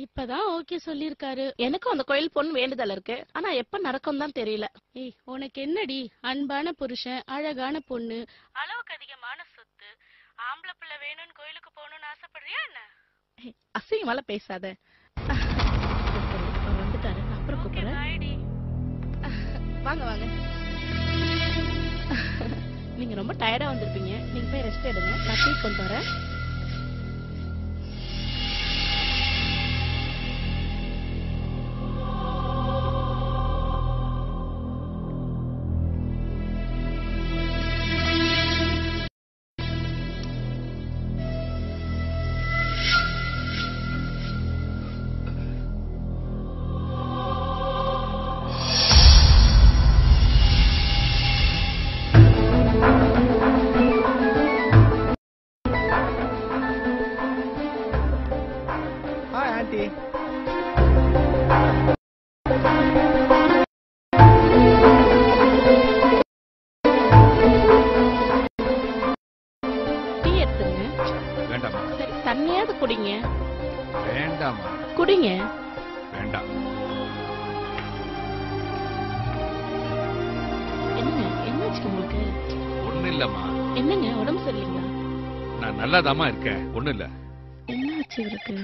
இப்பதான் ஓகே சொல்லிருக்காரு. எனக்கும் அந்த கோயில் பொண்ணு வேண்டுதல் இருக்கு. ஆனா எப்ப நடக்கும் தான் தெரியல. ஏய், உனக்கு என்னடி? அன்பான புருஷன், அழகான பொண்ணு, அளவுக்கு அதிகமான சொத்து, ஆம்பளை பிள்ளை வேணும்னு கோயிலுக்கு போகணும்னு ஆசைப்படுறியா என்ன? அசிங்கமால பேசாத. வந்துட்டாரு, அப்புறம் கூப்பிடுறேன். வாங்க வாங்க. நீங்க ரொம்ப டயர்டா வந்திருப்பீங்க. நீங்க போய் ரெஸ்ட் எடுங்க. நான் டீ கொண்டு வரேன். தண்ணியாவது குடிங்க. வேண்டாமா? குடிங்க. வேண்டாம். என்னங்க, என்னாச்சு உங்களுக்கு? ஒண்ணு இல்லம்மா. என்னங்க, உடம்பு சரியில்லைங்களா? நான் நல்லாதாம்மா இருக்கேன், ஒண்ணு இல்ல. என்னாச்சு இருக்கு?